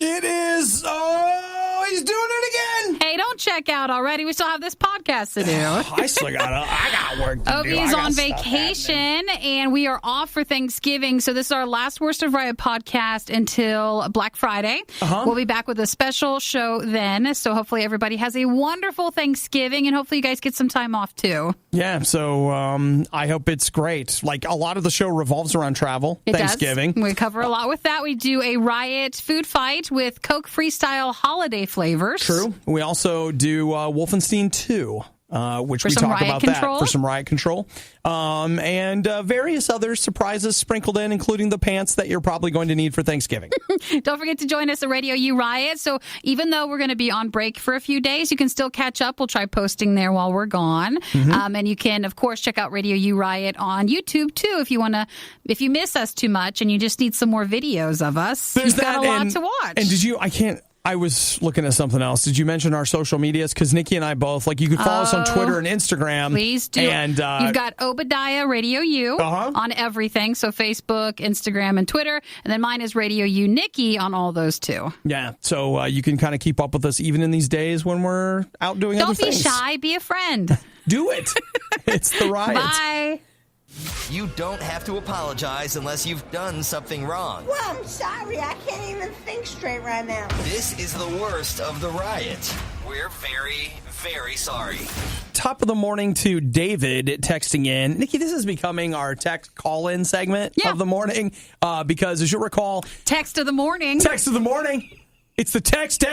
It is. Oh, he's doing it again. Hey, don't check out already. We still have this podcast to do. I got work to do. Opie's on vacation, and we are off for Thanksgiving. So this is our last Worst of Riot podcast until Black Friday. We'll be back with a special show then. So hopefully everybody has a wonderful Thanksgiving, and hopefully you guys get some time off too. Yeah, so I hope it's great. Like, a lot of the show revolves around travel, Thanksgiving. We cover a lot with that. We do a Riot food fight with Coke Freestyle holiday flavors. True. We also do Wolfenstein II. Which we talk about that for some riot control. And various other surprises sprinkled in, including the pants that you're probably going to need for Thanksgiving. Don't forget to join us at Radio U Riot. So even though we're going to be on break for a few days, you can still catch up. We'll try posting there while we're gone. And you can, of course, check out Radio U Riot on YouTube, too, if you miss us too much and you just need some more videos of us. You've got a lot to watch. And I was looking at something else. Did you mention our social medias? Because Nikki and I both, you could follow us on Twitter and Instagram. Please do. And you've got Obadiah Radio U on everything. So Facebook, Instagram, and Twitter. And then mine is Radio U Nikki on all those too. Yeah. So you can kind of keep up with us even in these days when we're out doing other things. Don't be shy. Be a friend. Do it. It's the Riot. Bye. You don't have to apologize unless you've done something wrong. Well, I'm sorry. I can't even think straight right now. This is the worst of the riot. We're very, very sorry. Top of the morning to David texting in. Nikki, this is becoming our text call-in segment of the morning because, as you'll recall... Text of the morning. Text of the morning. It's the text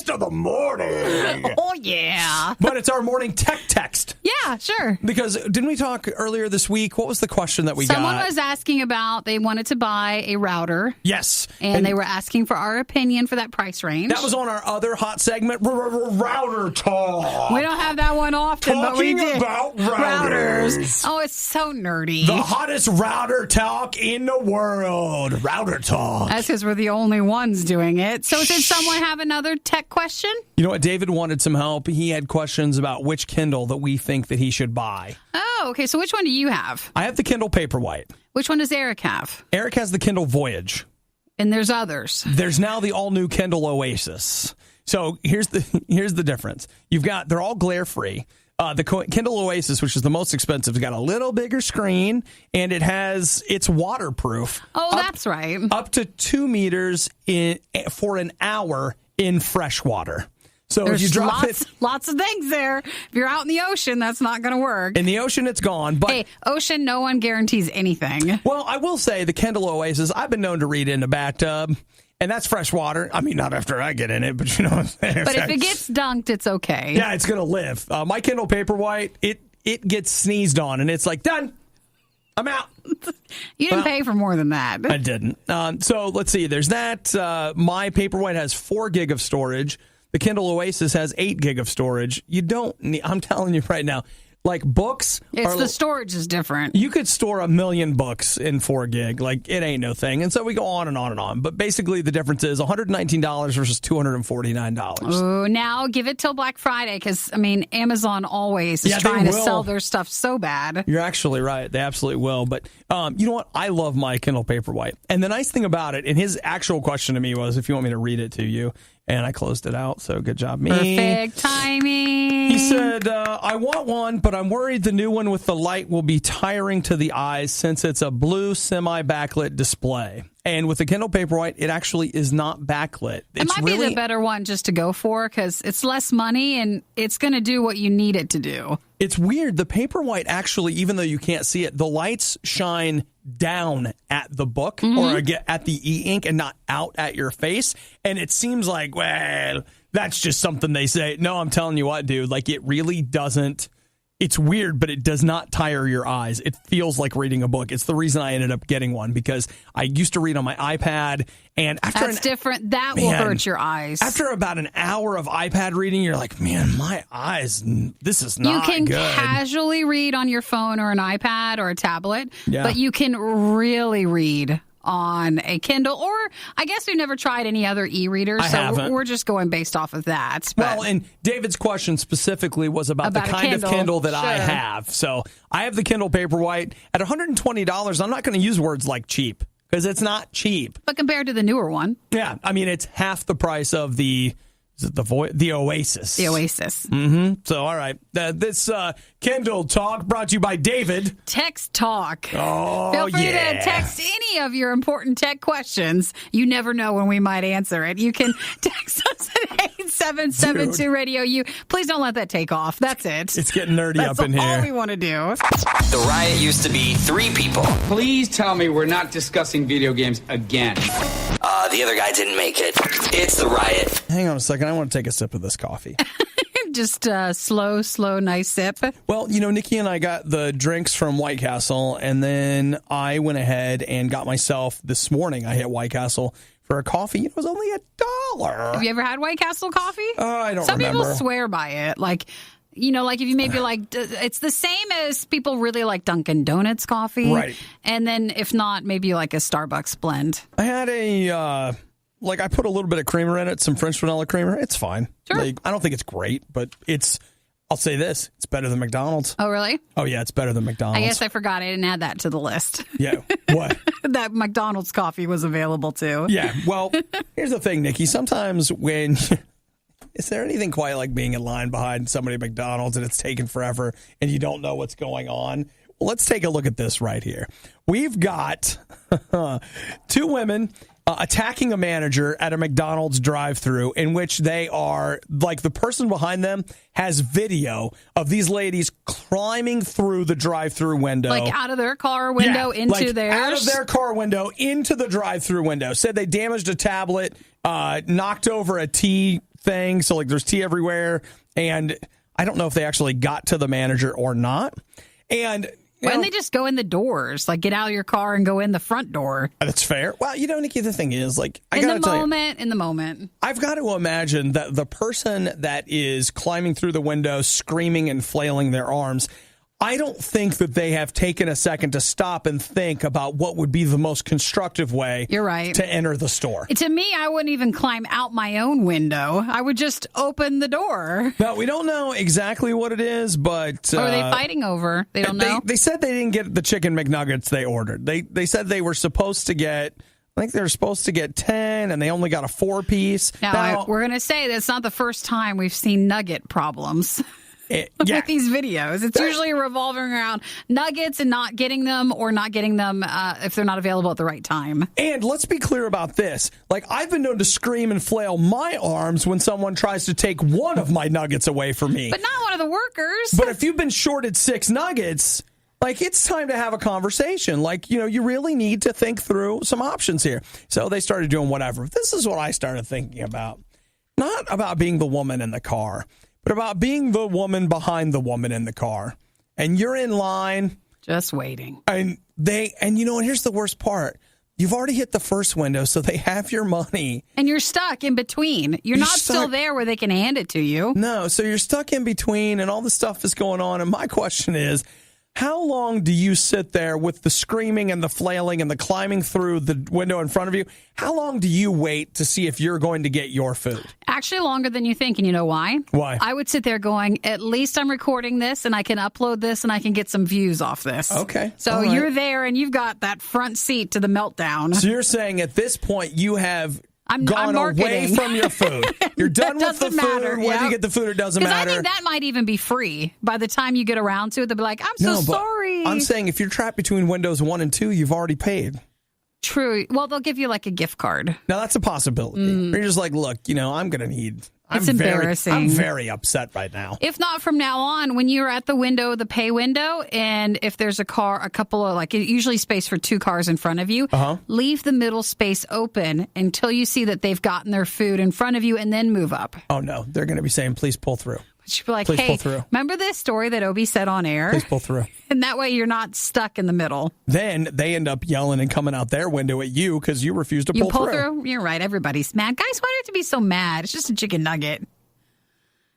of the morning. Oh, yeah. But it's our morning tech text. Yeah, sure. Because didn't we talk earlier this week? What was the question that we got? Someone was asking about they wanted to buy a router. Yes. And they were asking for our opinion for that price range. That was on our other hot segment, Router Talk. We don't have that one often, but we did. About routers. Oh, it's so nerdy. The hottest router talk in the world. Router Talk. That's because we're the only ones doing it. So did someone have another tech question? You know what? David wanted some help. He had questions about which Kindle that we think that he should buy. Oh, okay. So which one do you have? I have the Kindle Paperwhite. Which one does Eric have? Eric has the Kindle Voyage. And there's others. There's now the all-new Kindle Oasis. So here's the difference. They're all glare-free. The Kindle Oasis, which is the most expensive, has got a little bigger screen, and it's waterproof. Oh, that's right. Up to 2 meters for an hour in fresh water. So there's if you drop lots of things there. If you're out in the ocean, that's not going to work. In the ocean, it's gone. But hey, ocean, no one guarantees anything. Well, I will say the Kindle Oasis, I've been known to read in a bathtub. And that's fresh water. I mean, not after I get in it, but you know what I'm saying. But if it gets dunked, it's okay. Yeah, it's going to live. My Kindle Paperwhite, it gets sneezed on, and it's like, done. I'm out. You didn't pay for more than that. I didn't. So let's see. There's that. My Paperwhite has 4 gig of storage. The Kindle Oasis has 8 gig of storage. You don't need, I'm telling you right now, books. The storage is different. You could store 1 million books in 4 gig. It ain't no thing. And so we go on and on and on. But basically, the difference is $119 versus $249. Oh, now give it till Black Friday because, Amazon always is trying to sell their stuff so bad. You're actually right. They absolutely will. But you know what? I love my Kindle Paperwhite. And the nice thing about it, and his actual question to me was, if you want me to read it to you, and I closed it out, so good job, me. Perfect timing. He said, I want one, but I'm worried the new one with the light will be tiring to the eyes since it's a blue semi-backlit display. And with the Kindle Paperwhite, it actually is not backlit. It might be the better one just to go for because it's less money and it's going to do what you need it to do. It's weird. The Paperwhite actually, even though you can't see it, the lights shine down at the book or at the e-ink and not out at your face. And it seems like, well, that's just something they say. No, I'm telling you what, dude, it really doesn't. It's weird, but it does not tire your eyes. It feels like reading a book. It's the reason I ended up getting one because I used to read on my iPad. And after that's different. That will hurt your eyes. After about an hour of iPad reading, you're like, man, my eyes, this is not good. You can casually read on your phone or an iPad or a tablet, but you can really read on a Kindle, or I guess we've never tried any other e-readers, so we're just going based off of that. But well, and David's question specifically was about the kind of Kindle that I have. So I have the Kindle Paperwhite. At $120, I'm not going to use words like cheap, because it's not cheap. But compared to the newer one. Yeah, I mean, it's half the price of the Oasis. The Oasis. Mm-hmm. So, all right. This Kindle Talk brought to you by David. Text Talk. Oh, Feel free yeah. to text any of your important tech questions. You never know when we might answer it. You can text us at 8772 Radio U. Please don't let that take off. That's it. It's getting nerdy That's up in all here. we want to do. The Riot used to be 3 people. Please tell me we're not discussing video games again. The other guy didn't make it. It's the Riot. Hang on a second. I want to take a sip of this coffee. Just slow, nice sip. Well, Nikki and I got the drinks from White Castle, and then I went ahead and got myself this morning. I hit White Castle for a coffee. It was only $1. Have you ever had White Castle coffee? I don't Some remember. people swear by it. Like if you maybe it's the same as people really like Dunkin' Donuts coffee. Right. And then if not, maybe like a Starbucks blend. I had I put a little bit of creamer in it, some French vanilla creamer. It's fine. Sure. I don't think it's great, but I'll say this, it's better than McDonald's. Oh, really? Oh, yeah, it's better than McDonald's. I guess I forgot. I didn't add that to the list. Yeah. What? That McDonald's coffee was available too. Yeah. Well, here's the thing, Nikki. Sometimes when... Is there anything quite like being in line behind somebody at McDonald's and it's taken forever and you don't know what's going on? Well, let's take a look at this right here. We've got 2 women attacking a manager at a McDonald's drive-thru in which they are, the person behind them has video of these ladies climbing through the drive-thru window. Like out of their car window into theirs? Out of their car window into the drive-thru window. Said they damaged a tablet, knocked over a tea thing, so there's tea everywhere, and I don't know if they actually got to the manager or not. And why don't they just go in the doors? Get out of your car and go in the front door. That's fair. Well, Nikki, the thing is, in the moment. I've got to imagine that the person that is climbing through the window, screaming and flailing their arms, I don't think that they have taken a second to stop and think about what would be the most constructive way You're right. to enter the store. To me, I wouldn't even climb out my own window. I would just open the door. Now, we don't know exactly what it is, but... Or are they fighting over? They don't know? They said they didn't get the chicken McNuggets they ordered. They said they were supposed to get... I think they were supposed to get 10, and they only got a 4-piece. Now we're going to say that's not the first time we've seen nugget problems. With these videos. It's usually revolving around nuggets and not getting them or not getting them if they're not available at the right time. And let's be clear about this. I've been known to scream and flail my arms when someone tries to take one of my nuggets away from me. But not one of the workers. But if you've been shorted 6 nuggets, it's time to have a conversation. You really need to think through some options here. So they started doing whatever. This is what I started thinking about. Not about being the woman in the car, but about being the woman behind the woman in the car. And you're in line. Just waiting. And here's the worst part. You've already hit the first window, so they have your money. And you're stuck in between. You're not still there where they can hand it to you. No, so you're stuck in between, and all this stuff is going on. And my question is, how long do you sit there with the screaming and the flailing and the climbing through the window in front of you? How long do you wait to see if you're going to get your food? Actually, longer than you think. And you know why? Why? I would sit there going, at least I'm recording this and I can upload this and I can get some views off this. Okay. So you're there and you've got that front seat to the meltdown. So you're saying at this point you have... gone away from your food. You're done with the food, whether you get the food or doesn't matter. Because I think that might even be free. By the time you get around to it, they'll be like, I'm so sorry. I'm saying if you're trapped between windows 1 and 2, you've already paid. True. Well, they'll give you a gift card. Now, that's a possibility. You're just look, I'm going to need... It's embarrassing. I'm very upset right now. If not from now on, when you're at the window, the pay window, and if there's a couple of usually space for 2 cars in front of you, leave the middle space open until you see that they've gotten their food in front of you and then move up. Oh, no. They're going to be saying, please pull through. She'd be like, please hey, pull through. Remember this story that Obi said on air? Please pull through. And that way you're not stuck in the middle. Then they end up yelling and coming out their window at you because you refuse to pull through. You're right. Everybody's mad. Guys, why do you have to be so mad? It's just a chicken nugget.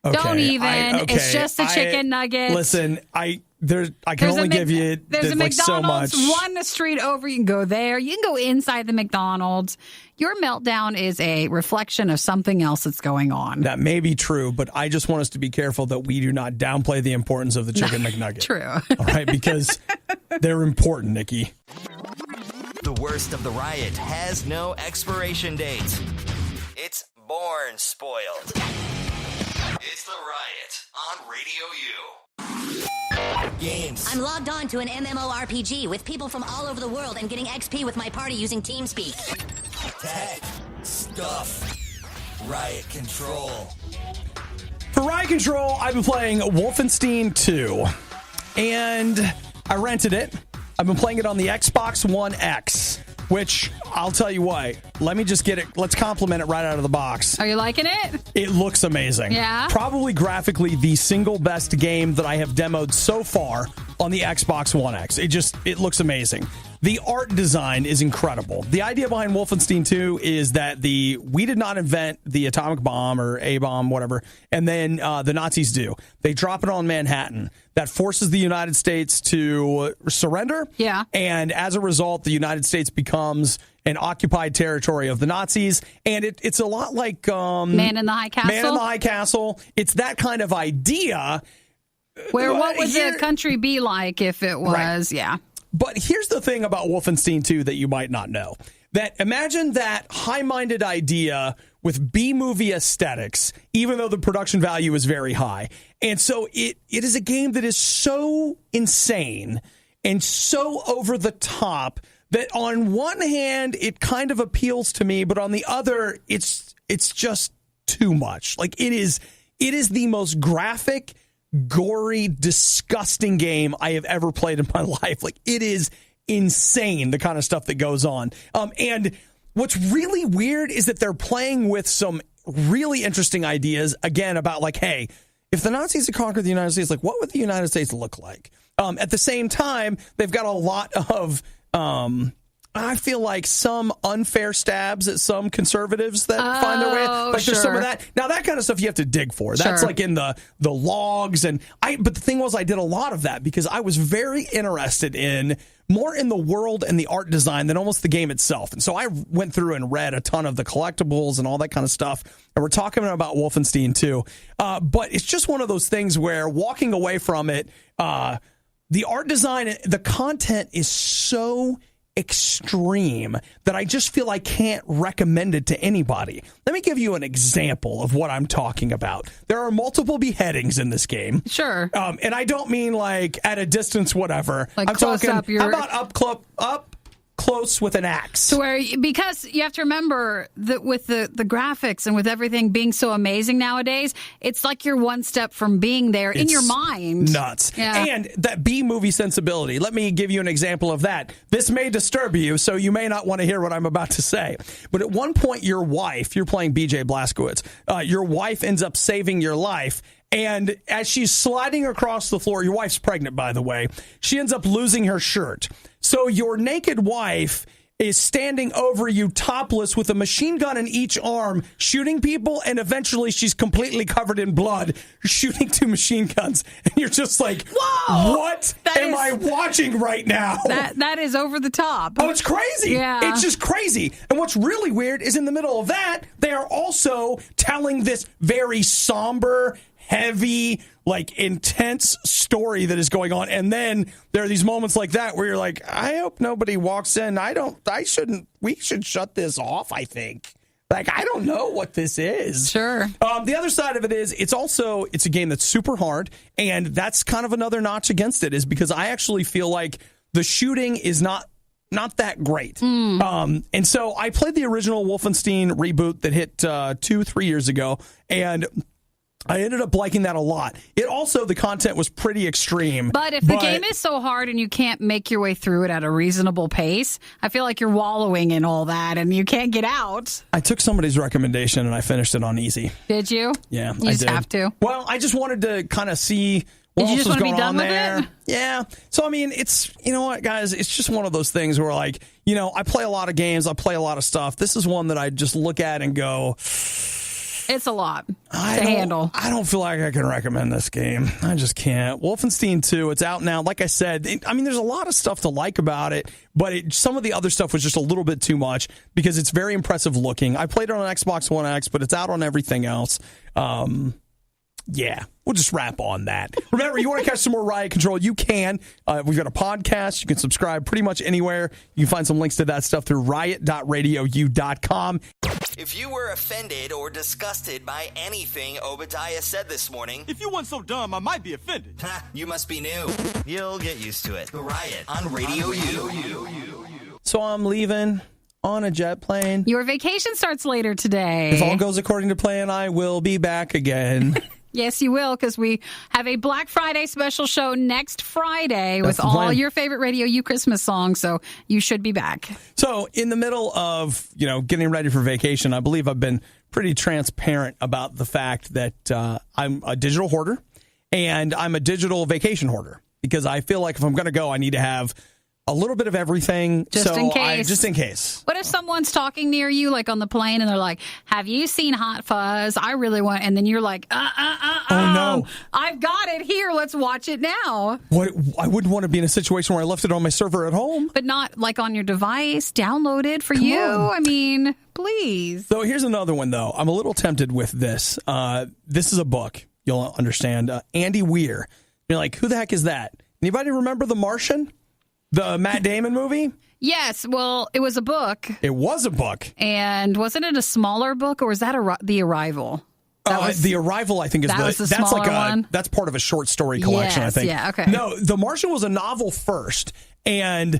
Okay, don't even. It's just a chicken nugget. Listen, I can only give you there's a McDonald's so much. one street over. You can go there. You can go inside the McDonald's. Your meltdown is a reflection of something else that's going on. That may be true, but I just want us to be careful that we do not downplay the importance of the chicken McNugget. True. All right, because they're important, Nikki. The The worst of the riot has no expiration date. It's born spoiled. It's the Riot on Radio U. Games. I'm logged on to an MMORPG with people from all over the world and getting XP with my party using TeamSpeak. Tech. Stuff. Riot Control. For Riot Control, I've been playing Wolfenstein II, and I rented it. I've been playing it on the Xbox One X, which I'll tell you what, let me just get it. Let's compliment it right out of the box. Are you liking it? It looks amazing. Yeah. Probably graphically the single best game that I have demoed so far on the Xbox One X. It looks amazing. The art design is incredible. The idea behind Wolfenstein 2 is that we did not invent the atomic bomb or A-bomb, whatever, and then the Nazis do. They drop it on Manhattan. That forces the United States to surrender. Yeah. And as a result, the United States becomes an occupied territory of the Nazis. And it's a lot like Man in the High Castle. Man in the High Castle. It's that kind of idea. What would the country be like if it was? Right. Yeah. But here's the thing about Wolfenstein 2 that you might not know. That imagine that high-minded idea with B-movie aesthetics, even though the production value is very high. And so it is a game that is so insane and so over the top that on one hand, it kind of appeals to me, but on the other, it's just too much. Like it is the most graphic, gory, disgusting game I have ever played in my life. Like it is insane, the kind of stuff that goes on. And what's really weird is that they're playing with some really interesting ideas, again, about like, hey, if the Nazis had conquered the United States, like what would the United States look like? At the same time, they've got a lot of, I feel like some unfair stabs at some conservatives that find their way. Like there's some of that. Now that kind of stuff you have to dig for. That's like in the logs. But the thing was, I did a lot of that because I was very interested in more in the world and the art design than almost the game itself. And so I went through and read a ton of the collectibles and all that kind of stuff. And we're talking about Wolfenstein 2. But it's just one of those things where walking away from it, the art design, the content is so extreme that I just feel I can't recommend it to anybody. Let me give you an example of what I'm talking about. There are multiple beheadings in this game. Sure. And I don't mean like at a distance, whatever. Like I'm close talking, up how about up close with an axe? To where, because you have to remember that with the graphics and with everything being so amazing nowadays, it's like you're one step from being there in your mind. Nuts. Yeah. And that B-movie sensibility. Let me give you an example of that. This may disturb you, so you may not want to hear what I'm about to say. But at one point, your wife, you're playing BJ Blazkowicz, your wife ends up saving your life. And as she's sliding across the floor, your wife's pregnant, by the way, she ends up losing her shirt. So your naked wife is standing over you topless with a machine gun in each arm, shooting people, and eventually she's completely covered in blood, shooting 2 machine guns. And you're just like, whoa, what am I watching right now? That is over the top. Oh, it's crazy. Yeah. It's just crazy. And what's really weird is in the middle of that, they are also telling this very somber, heavy, like intense story that is going on. And then there are these moments like that where you're like, I hope nobody walks in. We should shut this off, I think. Like, I don't know what this is. Sure. The other side of it is it's a game that's super hard. And that's kind of another notch against it, is because I actually feel like the shooting is not that great. And so I played the original Wolfenstein reboot that hit 2-3 years ago. And I ended up liking that a lot. It also, the content was pretty extreme. But if the game is so hard and you can't make your way through it at a reasonable pace, I feel like you're wallowing in all that and you can't get out. I took somebody's recommendation and I finished it on easy. Did you? Yeah, you just have to. Well, I just wanted to kind of see what else was going on there. Yeah. So, I mean, it's, you know what, guys, it's just one of those things where, like, you know, I play a lot of games, I play a lot of stuff. This is one that I just look at and go, it's a lot to handle. I don't feel like I can recommend this game. I just can't. Wolfenstein 2, it's out now. Like I said, there's a lot of stuff to like about it, but some of the other stuff was just a little bit too much because it's very impressive looking. I played it on Xbox One X, but it's out on everything else. Yeah, we'll just wrap on that. Remember, you want to catch some more Riot Control, you can. We've got a podcast. You can subscribe pretty much anywhere. You can find some links to that stuff through riot.radiou.com. If you were offended or disgusted by anything Obadiah said this morning, If you weren't so dumb, I might be offended. you must be new. You'll get used to it. The Riot on Radio U. So I'm leaving on a jet plane. Your vacation starts later today. If all goes according to plan, I will be back again. Yes, you will, because we have a Black Friday special show next Friday with all your favorite Radio U Christmas songs, so you should be back. So in the middle of, getting ready for vacation, I believe I've been pretty transparent about the fact that I'm a digital hoarder and I'm a digital vacation hoarder because I feel like if I'm going to go, I need to have a little bit of everything. Just in case. Just in case. What if someone's talking near you, like on the plane, and they're like, have you seen Hot Fuzz? I really want, and then you're like, Oh, no. I've got it here. Let's watch it now. I wouldn't want to be in a situation where I left it on my server at home. But not like on your device, download it for Come you. on. I mean, please. So here's another one, though. I'm a little tempted with this. This is a book. You'll understand. Andy Weir. You're like, who the heck is that? Anybody remember The Martian? The Matt Damon movie? Yes. Well, it was a book. It was a book. And wasn't it a smaller book, or was that The Arrival? The Arrival, I think, is that's like one. That's part of a short story collection, Yes, I think. yeah, okay. No, The Martian was a novel first, and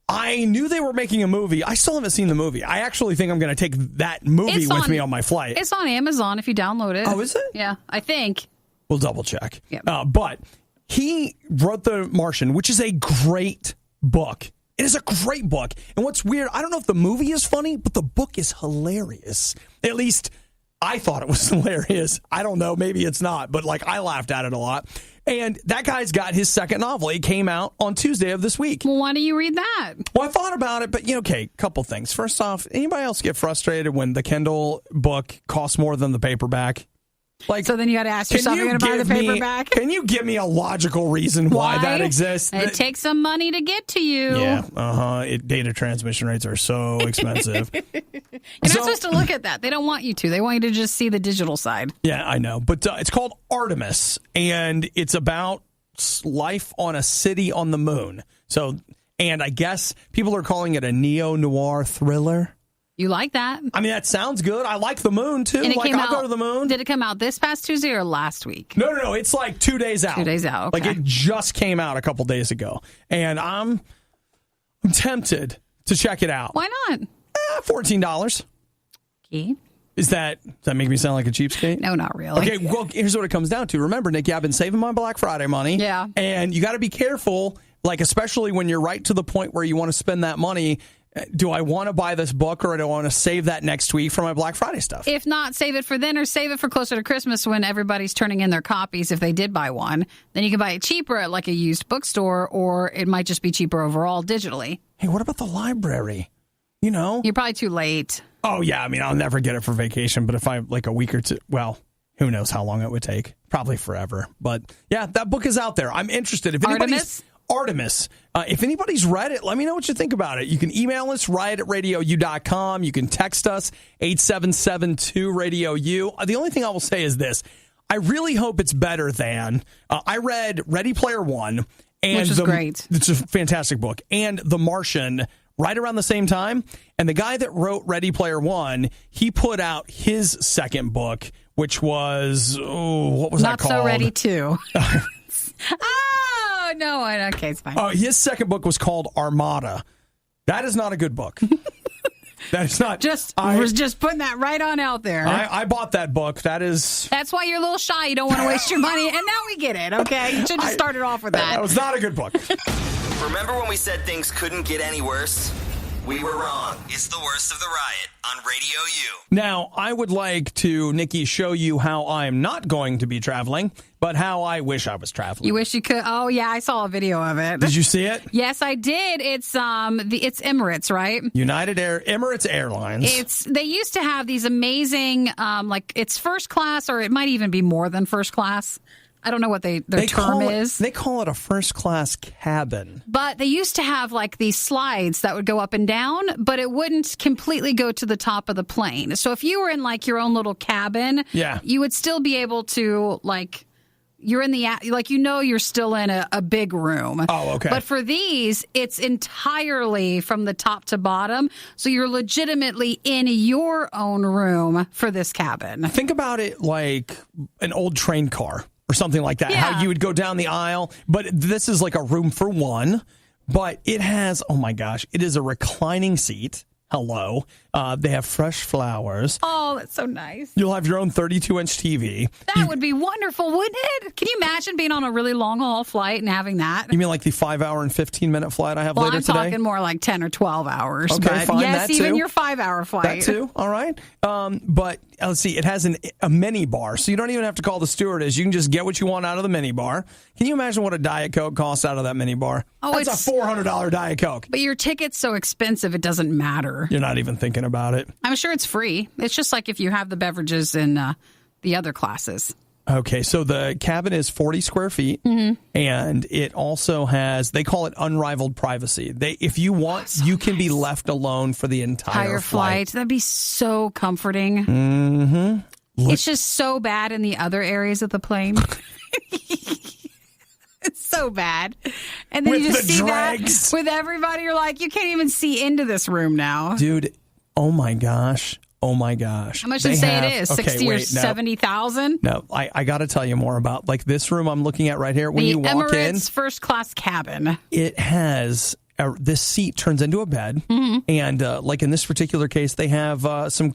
I knew they were making a movie. I still haven't seen the movie. I actually think I'm going to take that movie with me on my flight. It's on Amazon if you download it. Oh, is it? Yeah, I think. We'll double check. Yep. But he wrote The Martian, which is a great book. It is a great book. And what's weird, I don't know if the movie is funny, but the book is hilarious. At least I thought it was hilarious. I don't know. Maybe it's not. But I laughed at it a lot. And that guy's got his second novel. It came out on Tuesday of this week. Well, why don't you read that? Well, I thought about it, but, okay, couple things. First off, anybody else get frustrated when the Kindle book costs more than the paperback? So then you got to ask yourself, you're going to buy the paperback? Can you give me a logical reason why that exists? It takes some money to get to you. Yeah, data transmission rates are so expensive. You're not supposed to look at that. They don't want you to. They want you to just see the digital side. Yeah, I know. But it's called Artemis, and it's about life on a city on the moon. And I guess people are calling it a neo-noir thriller. You like that? I mean, that sounds good. I like the moon, too. And it came I'll out, go to the moon. Did it come out this past Tuesday or last week? No. It's 2 days out. 2 days out, okay. It just came out a couple days ago. And I'm tempted to check it out. Why not? $14. Okay. Does that make me sound like a cheapskate? No, not really. Okay, well, here's what it comes down to. Remember, Nikki, I've been saving my Black Friday money. Yeah. And you got to be careful, especially when you're right to the point where you want to spend that money. Do I want to buy this book or do I want to save that next week for my Black Friday stuff? If not, save it for then or save it for closer to Christmas when everybody's turning in their copies if they did buy one. Then you can buy it cheaper at a used bookstore, or it might just be cheaper overall digitally. Hey, what about the library? You're probably too late. Oh, yeah. I mean, I'll never get it for vacation, but if I a week or two, well, who knows how long it would take? Probably forever. But yeah, that book is out there. I'm interested. If Artemis. If anybody's read it, let me know what you think about it. You can email us, riot@radiou.com. You can text us, 877-2-RADIO-U. The only thing I will say is this. I really hope it's better than, I read Ready Player One. Which is great. It's a fantastic book. And The Martian right around the same time. And the guy that wrote Ready Player One, he put out his second book, which was, what was that called? Not So Ready 2. Oh, no. Okay, it's fine. His second book was called Armada. That is not a good book. That is not. I was just putting that right on out there. I bought that book. That's why you're a little shy. You don't want to waste your money. And now we get it, okay? You should have started off with that. That was not a good book. Remember when we said things couldn't get any worse? We were wrong. It's the worst of the riot on Radio U. Now, I would like to, Nikki, show you how I'm not going to be traveling, but how I wish I was traveling. You wish you could? Oh, yeah, I saw a video of it. Did you see it? Yes, I did. It's it's Emirates, right? Emirates Airlines. They used to have these amazing, it's first class, or it might even be more than first class. I don't know what their term is. They call it a first class cabin. But they used to have like these slides that would go up and down, but it wouldn't completely go to the top of the plane. So if you were in like your own little cabin, you would still be able to like, you're in the, like, you're still in a big room. Oh, okay. But for these, it's entirely from the top to bottom. So you're legitimately in your own room for this cabin. Think about it like an old train car or something like that. How you would go down the aisle. But this is like a room for one. But it has, oh my gosh, it is a reclining seat. Hello. They have fresh flowers. Oh, that's so nice. You'll have your own 32-inch TV. That would be wonderful, wouldn't it? Can you imagine being on a really long-haul flight and having that? You mean like the 5-hour and 15-minute flight I have later today? I'm talking more like 10 or 12 hours. Okay, but fine. Yes, that even too. your 5-hour flight. That too. All right. But let's see. It has a mini bar, so you don't even have to call the stewardess. You can just get what you want out of the mini bar. Can you imagine what a Diet Coke costs out of that mini bar? Oh, that's a $400 Diet Coke. But your ticket's so expensive, it doesn't matter. You're not even thinking about it. I'm sure it's free. It's just like if you have the beverages in the other classes. Okay, so the cabin is 40 square feet, and it also has, they call it unrivaled privacy. If you want, you can be left alone for the entire flight. That'd be so comforting. Mm-hmm. It's just so bad in the other areas of the plane. It's so bad. And then With you just the see dregs. that with everybody. You're like, you can't even see into this room now. Dude, oh my gosh. Oh my gosh. How much did they say it is? 60 or 70,000? No, I got to tell you more about like this room I'm looking at right here. When you walk in, Emirates first class cabin. It has this seat turns into a bed, and like in this particular case, they have some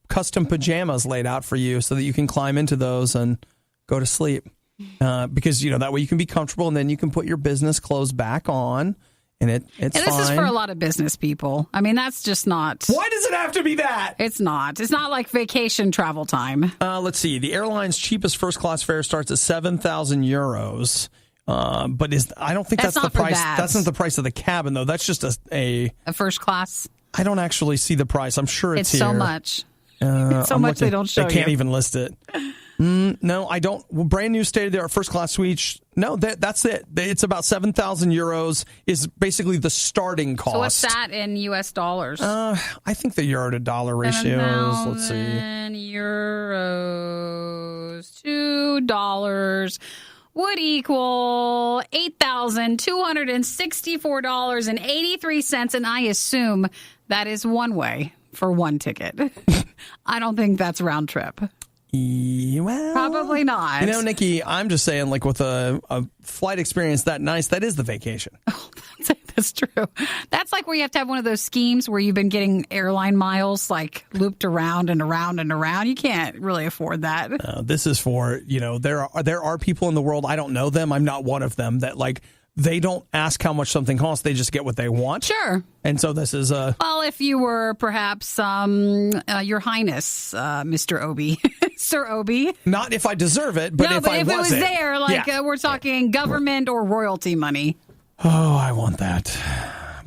custom pajamas laid out for you so that you can climb into those and go to sleep. Because that way you can be comfortable, and then you can put your business clothes back on. And it's and this fine. is for a lot of business people. I mean, that's just not. Why does it have to be that? It's not. It's not like vacation travel time. Let's see. The airline's cheapest first class fare starts at 7,000 euros. But I don't think that's the price. That's not the price of the cabin, though. That's just a first class. I don't actually see the price. I'm sure it's here. So much. It's so much they don't show you. They can't even list it. No, I don't. Well, brand new state of the art first class suite. No, that's it. It's about 7,000 euros is basically the starting cost. So what's that in U.S. dollars? I think the euro to dollar ratios. Let's see. Euros to dollars would equal $8,264.83, and I assume that is one way for one ticket. I don't think that's round trip. Well, probably not. Nikki, I'm just saying, like with a flight experience that nice, that is the vacation. Oh, that's true. That's like where you have to have one of those schemes where you've been getting airline miles like looped around and around and around. You can't really afford that. This is for, there are people in the world, I don't know them, I'm not one of them, that like they don't ask how much something costs. They just get what they want. Sure. And so this is well, if you were perhaps Your Highness, Mr. Obi, Sir Obi. Not if I deserve it, but if it was there, like we're talking government or royalty money. Oh, I want that.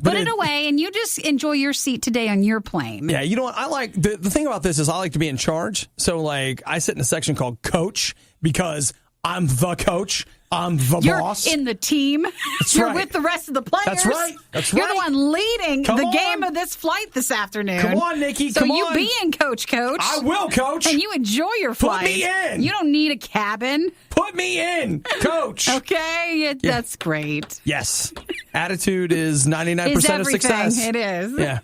Put it away, and you just enjoy your seat today on your plane. Yeah, you know what? I like the thing about this is I like to be in charge. So like I sit in a section called Coach because I'm the coach. I'm the boss. You're in the team. You're with the rest of the players. That's right. You're the one leading the game of this flight this afternoon. Come on, Nikki. So you be in Coach. I will, Coach. And you enjoy your flight. Put me in. You don't need a cabin. Put me in, Coach. Okay, that's great. Yes. Attitude is 99% of success. It is. Yeah.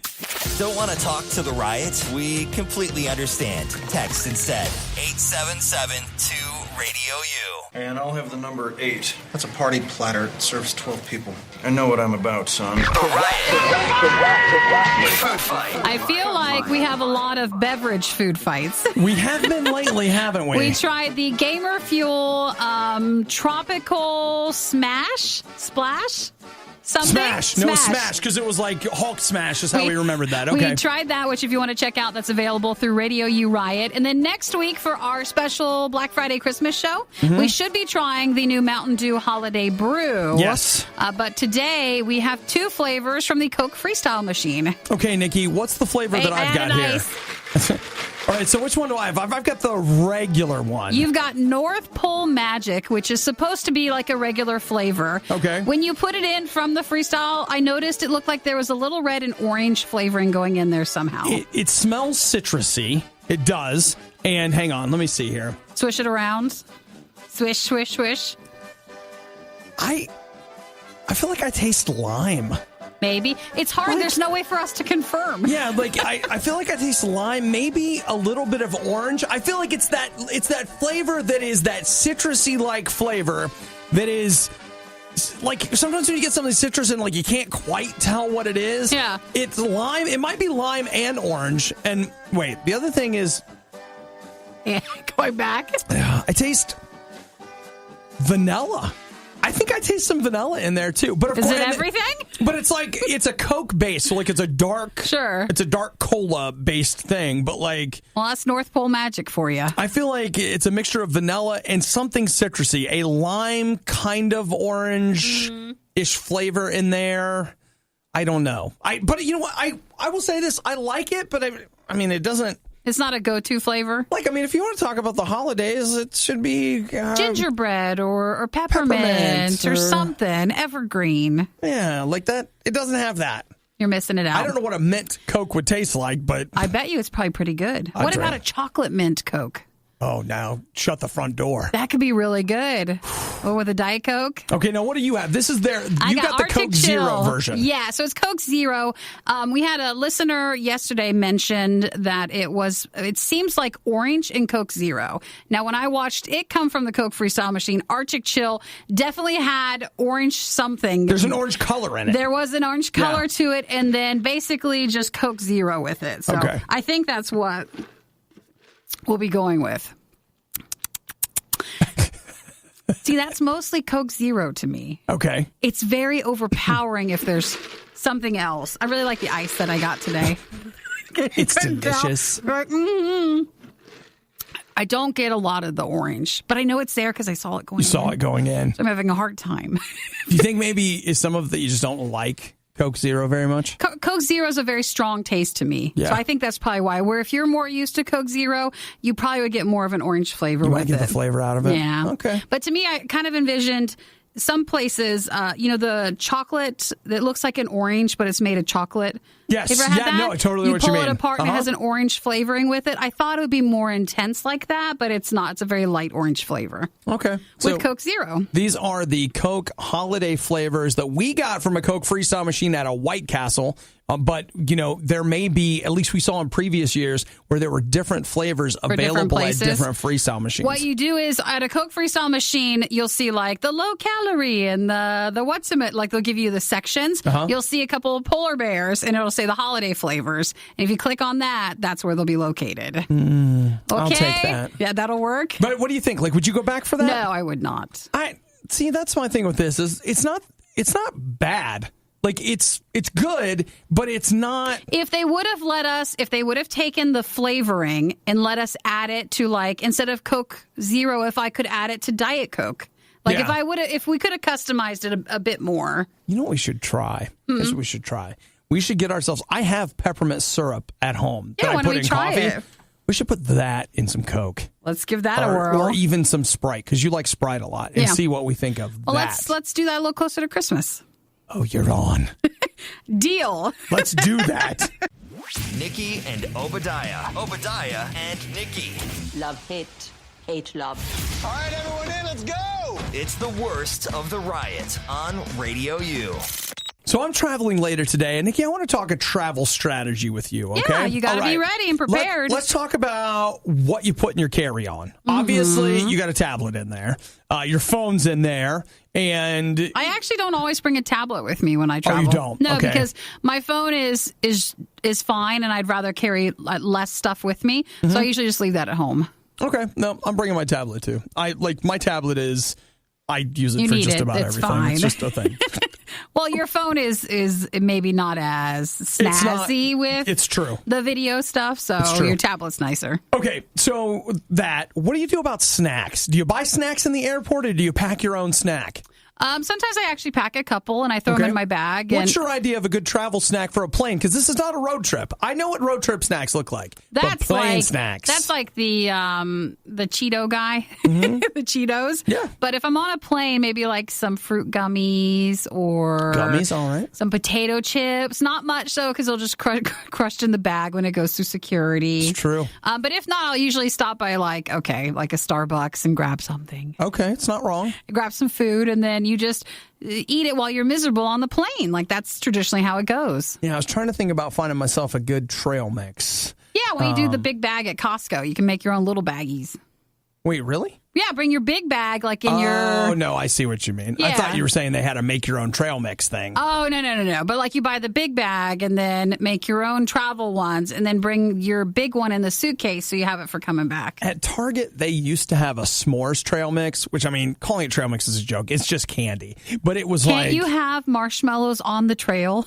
Don't want to talk to the Riot? We completely understand. Text instead. 877-2-RADIO-U. And I'll have the number 8. That's a party platter. It serves 12 people. I know what I'm about, son. The Riot. Food fight. I feel like we have a lot of beverage food fights. We have been lately, haven't we? We tried the Gamer Fuel Tropical Splash? Something? Smash. No, Smash, because it was like Hulk Smash is how we remembered that. Okay. We tried that, which if you want to check out, that's available through Radio U Riot. And then next week for our special Black Friday Christmas show, we should be trying the new Mountain Dew Holiday Brew. Yes. But today we have 2 flavors from the Coke Freestyle machine. Okay, Nikki, what's the flavor that I've got here? All right, so which one do I have? I've got the regular one. You've got North Pole Magic, which is supposed to be like a regular flavor. Okay. When you put it in from the Freestyle, I noticed it looked like there was a little red and orange flavoring going in there somehow. It smells citrusy. It does. And hang on, let me see here. Swish it around. Swish, swish, swish. I feel like I taste lime. Maybe. It's hard. Like, there's no way for us to confirm. Yeah, like I feel like I taste lime, maybe a little bit of orange. I feel like it's that flavor that is that citrusy like flavor that is like sometimes when you get something citrus and like you can't quite tell what it is. Yeah. It's lime. It might be lime and orange. And wait, the other thing is going back. I taste vanilla. I think I taste some vanilla in there too. But of Is course, it everything? But it's like it's a Coke base, so like it's a dark, it's a dark cola based thing. But like, well, that's North Pole Magic for you. I feel like it's a mixture of vanilla and something citrusy, a lime kind of orange-ish flavor in there. I don't know. But you know what? I will say this: I like it, but I mean, it doesn't. It's not a go-to flavor. Like, I mean, if you want to talk about the holidays, it should be gingerbread or peppermint or something evergreen. Yeah, like that. It doesn't have that. You're missing it out. I don't know what a mint Coke would taste like, but I bet you it's probably pretty good. What about a chocolate mint Coke? Oh, now shut the front door. That could be really good. Or with a Diet Coke. Okay, now what do you have? This is there. You got the Coke Zero version. Yeah, so it's Coke Zero. We had a listener yesterday mentioned that it seems like orange in Coke Zero. Now, when I watched it come from the Coke Freestyle machine, Arctic Chill definitely had orange something. There's an orange color in it. There was an orange color to it, and then basically just Coke Zero with it. So I think that's what we'll be going with. See, that's mostly Coke Zero to me. Okay. It's very overpowering if there's something else. I really like the ice that I got today. It's delicious. I don't get a lot of the orange, but I know it's there because I saw it going in. You saw it going in. So I'm having a hard time. Do you think maybe is some of that you just don't like Coke Zero very much? Coke Zero is a very strong taste to me. Yeah. So I think that's probably why. Where if you're more used to Coke Zero, you probably would get more of an orange flavor with it. You might get the flavor out of it. Yeah. Okay. But to me, I kind of envisioned some places, the chocolate that looks like an orange, but it's made of chocolate. Yes. You ever had that? No, I totally know what you mean. You pull it apart and it has an orange flavoring with it. I thought it would be more intense like that, but it's not. It's a very light orange flavor. Okay. With Coke Zero. These are the Coke holiday flavors that we got from a Coke Freestyle machine at a White Castle. But, there may be, at least we saw in previous years, where there were different flavors available at different Freestyle machines. What you do is, at a Coke Freestyle machine, you'll see, like, the low calorie and the what's in it. Like, they'll give you the sections. You'll see a couple of polar bears, and it'll say the holiday flavors. And if you click on that, that's where they'll be located. Okay? I'll take that. Yeah, that'll work. But what do you think? Like, would you go back for that? No, I would not. See, that's my thing with this, is it's not bad. Like, it's good, but it's not. If they would have taken the flavoring and let us add it to, like, instead of Coke Zero, if I could add it to Diet Coke. Like, if we could have customized it a bit more. You know what we should try? Here's what we should try. We should get ourselves, I have peppermint syrup at home that I put in coffee. It? We should put that in some Coke. Let's give that a whirl. Or even some Sprite, because you like Sprite a lot, and see what we think of that. Let's do that a little closer to Christmas. Oh, you're on. Deal. Let's do that. Nikki and Obadiah. Obadiah and Nikki. Love, hate, hate, love. All right, everyone in, let's go. It's the worst of the riot on Radio U. So I'm traveling later today, and Nikki, I want to talk a travel strategy with you, okay? Yeah, you got to be ready and prepared. Let's talk about what you put in your carry-on. Obviously, you got a tablet in there. Your phone's in there, and I actually don't always bring a tablet with me when I travel. Oh, you don't? No, okay. Because my phone is fine, and I'd rather carry less stuff with me, so I usually just leave that at home. Okay. No, I'm bringing my tablet, too. My tablet is, I use it for just about everything. Fine. It's just a thing. Well, your phone is maybe not as snazzy with it's true. The video stuff, so your tablet's nicer. Okay, so what do you do about snacks? Do you buy snacks in the airport, or do you pack your own snack? Sometimes I actually pack a couple and I throw them in my bag. What's your idea of a good travel snack for a plane? Because this is not a road trip. I know what road trip snacks look like. But plane snacks. That's like the Cheeto guy, the Cheetos. Yeah. But if I'm on a plane, maybe like some fruit gummies or all right. Some potato chips. Not much though, because they'll just crushed in the bag when it goes through security. It's true. But if not, I'll usually stop by like a Starbucks and grab something. Okay, it's not wrong. Grab some food and then you just eat it while you're miserable on the plane. Like that's traditionally how it goes. Yeah, I was trying to think about finding myself a good trail mix. Yeah, when you do the big bag at Costco, you can make your own little baggies. Wait, really? Yeah, bring your big bag like in your... Oh, no, I see what you mean. Yeah. I thought you were saying they had a make your own trail mix thing. Oh, no. But like you buy the big bag and then make your own travel ones and then bring your big one in the suitcase so you have it for coming back. At Target, they used to have a s'mores trail mix, which, I mean, calling it trail mix is a joke. It's just candy. But it was Can't you have marshmallows on the trail?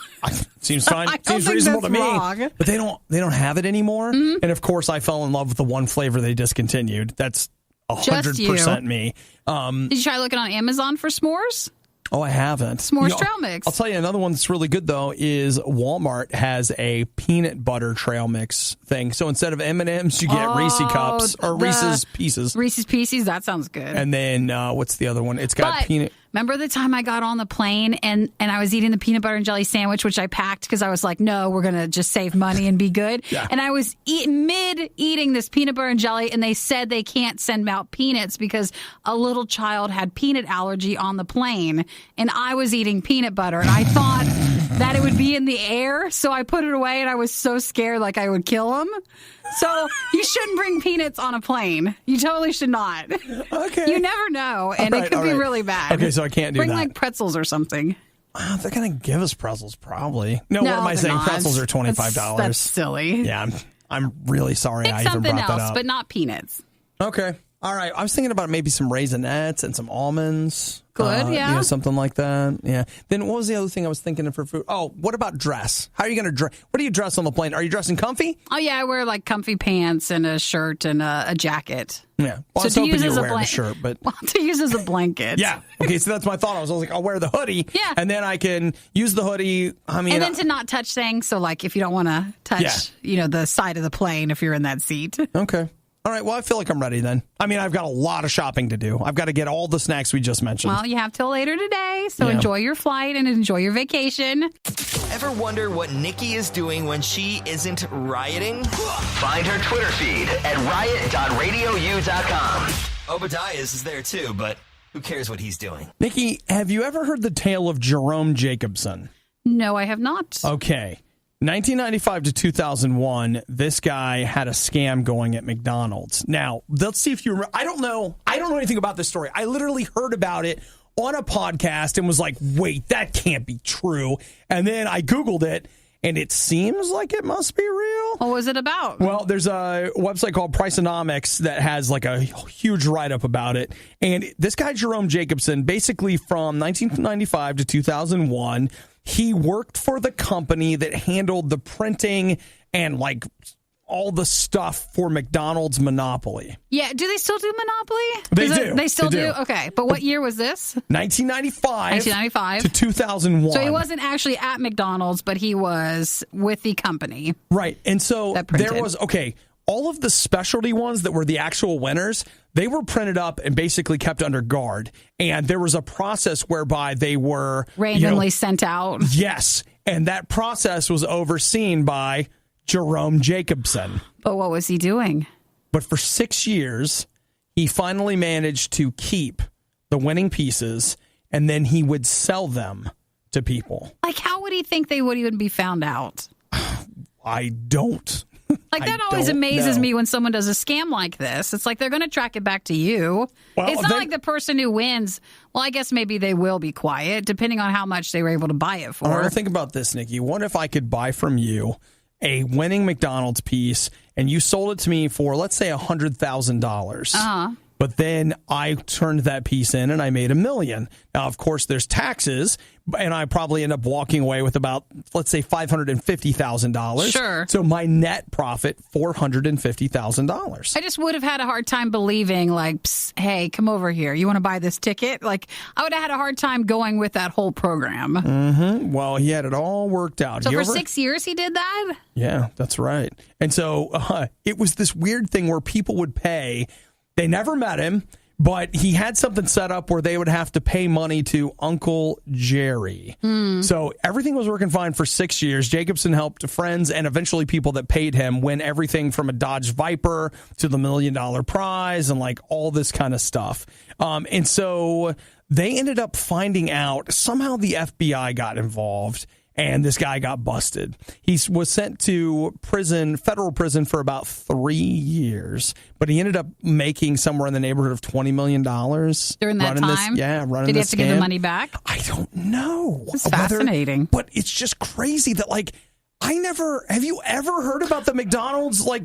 Seems fine. Seems reasonable to me. Wrong. But they don't have it anymore. Mm-hmm. And, of course, I fell in love with the one flavor they discontinued. That's 100% me. Did you try looking on Amazon for s'mores? Oh, I haven't. S'mores trail mix. I'll tell you another one that's really good, though, is Walmart has a peanut butter trail mix thing. So instead of M&Ms, you get Reese Cups or Reese's Pieces. Reese's Pieces, that sounds good. And then what's the other one? It's got peanut... Remember the time I got on the plane and I was eating the peanut butter and jelly sandwich, which I packed because I was like, no, we're going to just save money and be good. Yeah. And I was mid-eating this peanut butter and jelly, and they said they can't send out peanuts because a little child had peanut allergy on the plane. And I was eating peanut butter, and I thought that it would be in the air. So I put it away, and I was so scared like I would kill him. So you shouldn't bring peanuts on a plane. You totally should not. Okay. You never know, and it could be really bad. Okay, so I can't do Bring that. like pretzels or something. They're going to give us pretzels, probably. No, what am I saying? Not. Pretzels are $25. That's silly. Yeah, I'm really sorry Pick I even something brought that else, up. but not peanuts. Okay. All right. I was thinking about maybe some Raisinets and some almonds. Good, yeah. Something like that. Yeah. Then what was the other thing I was thinking of for food? Oh, what about dress? How are you going to dress? What do you dress on the plane? Are you dressing comfy? Oh, yeah. I wear like comfy pants and a shirt and a jacket. Yeah. Well, I was hoping you were wearing a shirt, but... Well, to use as a blanket. Yeah. Okay, so that's my thought. I was like, I'll wear the hoodie. Yeah. And then I can use the hoodie. I mean... And then to not touch things. So like if you don't want to touch, the side of the plane if you're in that seat. Okay. All right, well, I feel like I'm ready then. I mean, I've got a lot of shopping to do. I've got to get all the snacks we just mentioned. Well, you have till later today, so enjoy your flight and enjoy your vacation. Ever wonder what Nikki is doing when she isn't rioting? Find her Twitter feed at riot.radiou.com. Obadiah's is there too, but who cares what he's doing? Nikki, have you ever heard the tale of Jerome Jacobson? No, I have not. Okay. 1995 to 2001, this guy had a scam going at McDonald's. Now, let's see if you remember. I don't know anything about this story. I literally heard about it on a podcast and was like, wait, that can't be true. And then I Googled it, and it seems like it must be real. What was it about? Well, there's a website called Priceonomics that has like a huge write-up about it. And this guy, Jerome Jacobson, basically from 1995 to 2001, he worked for the company that handled the printing and like all the stuff for McDonald's monopoly. Yeah, do they still do Monopoly? They do. They still do? Okay, but what year was this? 1995 to 2001. So he wasn't actually at McDonald's, but he was with the company. Right, and so there was, all of the specialty ones that were the actual winners, they were printed up and basically kept under guard. And there was a process whereby they were randomly sent out. Yes. And that process was overseen by Jerome Jacobson. But what was he doing? But for 6 years, he finally managed to keep the winning pieces, and then he would sell them to people. Like, how would he think they would even be found out? I don't. Like, that always amazes me when someone does a scam like this. It's like they're going to track it back to you. Well, it's not like the person who wins. Well, I guess maybe they will be quiet, depending on how much they were able to buy it for. All right, think about this, Nikki. What if I could buy from you a winning McDonald's piece, and you sold it to me for, let's say, $100,000? Uh-huh. But then I turned that piece in and I made $1 million. Now, of course, there's taxes, and I probably end up walking away with about, let's say, $550,000. Sure. So my net profit, $450,000. I just would have had a hard time believing, like, psst, hey, come over here. You want to buy this ticket? Like, I would have had a hard time going with that whole program. Mm-hmm. Well, he had it all worked out. So for 6 years he did that? Yeah, that's right. And so it was this weird thing where people would pay. They never met him, but he had something set up where they would have to pay money to Uncle Jerry. So everything was working fine for 6 years. Jacobson helped friends and eventually people that paid him win everything from a Dodge Viper to the $1 million prize and like all this kind of stuff. And so they ended up finding out somehow the FBI got involved. And this guy got busted. He was sent to prison, federal prison, for about 3 years. But he ended up making somewhere in the neighborhood of $20 million. During that time? Running Did he this have to give the money back? I don't know. It's fascinating. But it's just crazy that, like, have you ever heard about the McDonald's, I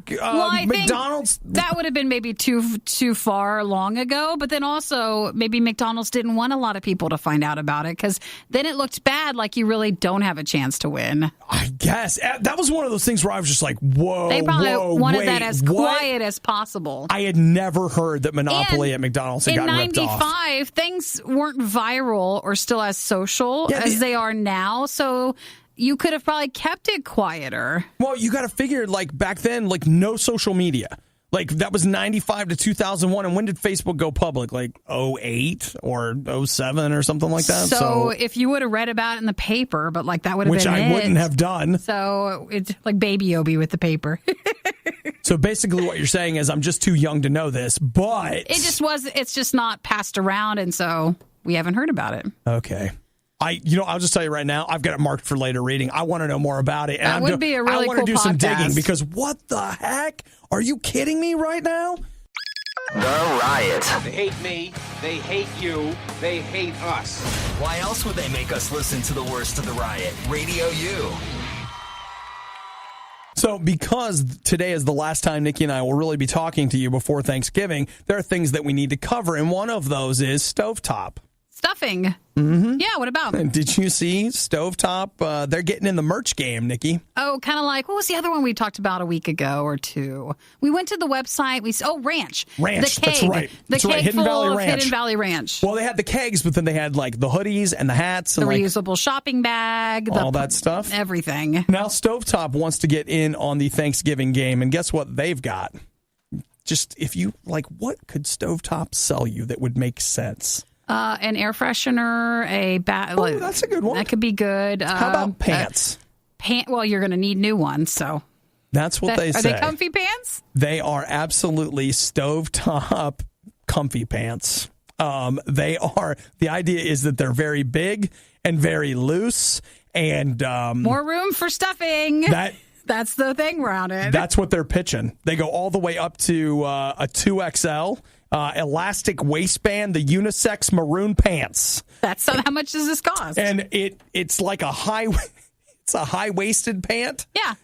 McDonald's? Think that would have been maybe too far long ago, but then also maybe McDonald's didn't want a lot of people to find out about it because then it looked bad, like you really don't have a chance to win. I guess. That was one of those things where I was just like, whoa, They probably wanted that as what? quiet as possible. I had never heard that Monopoly at McDonald's had gotten ripped off. In 95, things weren't viral or still as social as they are now, so you could have probably kept it quieter. Well, you got to figure, like, back then, like, no social media. Like, that was 95 to 2001. And when did Facebook go public? Like, 08 or 07 or something like that? So if you would have read about it in the paper, but, like, that would have been which I wouldn't have done. So it's like Baby Obi with the paper. So basically what you're saying is I'm just too young to know this, but it's just not passed around, and so we haven't heard about it. Okay. I'll just tell you right now, I've got it marked for later reading. I want to know more about it. And that would be a really cool podcast. I want to do some digging because what the heck? Are you kidding me right now? The Riot. They hate me. They hate you. They hate us. Why else would they make us listen to the worst of the Riot? Radio U. So because today is the last time Nikki and I will really be talking to you before Thanksgiving, there are things that we need to cover, and one of those is Stovetop. Stuffing. Mm-hmm. Yeah, what about? Did you see Stovetop? They're getting in the merch game, Nikki. Oh, kind of like, what was the other one we talked about a week ago or two? We went to the website. Ranch. Ranch, the keg. that's right. The keg Hidden full Valley of Ranch. Hidden Valley Ranch. Well, they had the kegs, but then they had like the hoodies and the hats. And the reusable shopping bag. All that stuff. Everything. Now Stovetop wants to get in on the Thanksgiving game, and guess what they've got? Just if you, like, what could Stovetop sell you that would make sense? An air freshener, that's a good one. That could be good. How about pants? Well, you're going to need new ones, so. That's what they say. Are they comfy pants? They are absolutely Stovetop comfy pants. They are. The idea is that they're very big and very loose, and more room for stuffing. That's the thing around it. That's what they're pitching. They go all the way up to a 2XL. Elastic waistband, the unisex maroon pants. That's how much does this cost? And it's like a high-waisted pant. Yeah.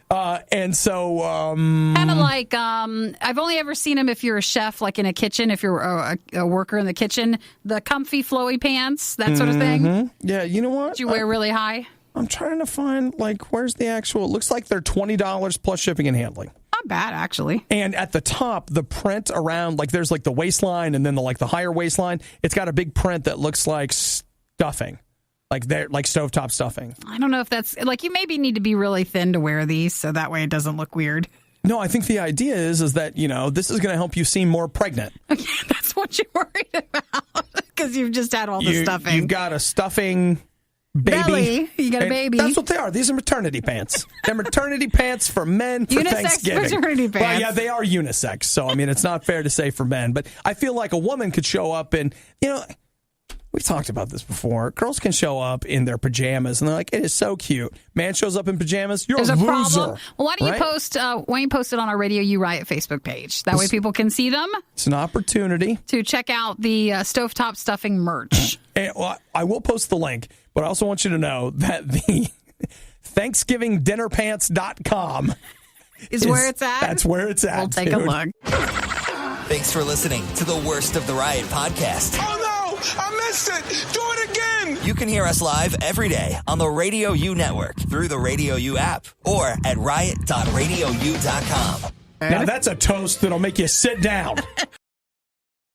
And so kind of like I've only ever seen them if you're a chef, like in a kitchen, if you're a worker in the kitchen, the comfy flowy pants, that sort of thing. Yeah, you know what? Do you wear really high? I'm trying to find, like, where's the actual, it looks like they're $20 plus shipping and handling. Not bad, actually. And at the top, the print around, like, there's like the waistline and then the higher waistline. It's got a big print that looks like stuffing, like Stovetop stuffing. I don't know if that's like, you maybe need to be really thin to wear these, so that way it doesn't look weird. No, I think the idea is that, this is going to help you seem more pregnant. Okay, that's what you're worried about because you've just had all the stuffing. You've got a stuffing baby. Belly. You got a baby. That's what they are. These are maternity pants. They're maternity pants for men for unisex Thanksgiving. Maternity pants. Well, yeah, they are unisex. So, I mean, it's not fair to say for men. But I feel like a woman could show up and, we've talked about this before. Girls can show up in their pajamas and they're like, it is so cute. Man shows up in pajamas, you're There's a a loser. Problem. Well, why don't you post? Why don't you post it on our Radio U Riot Facebook page? That way people can see them. It's an opportunity to check out the Stovetop stuffing merch. And, I will post the link, but I also want you to know that the ThanksgivingDinnerPants.com is where it's at. That's where it's at. We'll take a look. Thanks for listening to the Worst of the Riot podcast. Oh no! I missed it! Do it again! You can hear us live every day on the Radio U network through the Radio U app or at riot.radiou.com. Now that's a toast that'll make you sit down.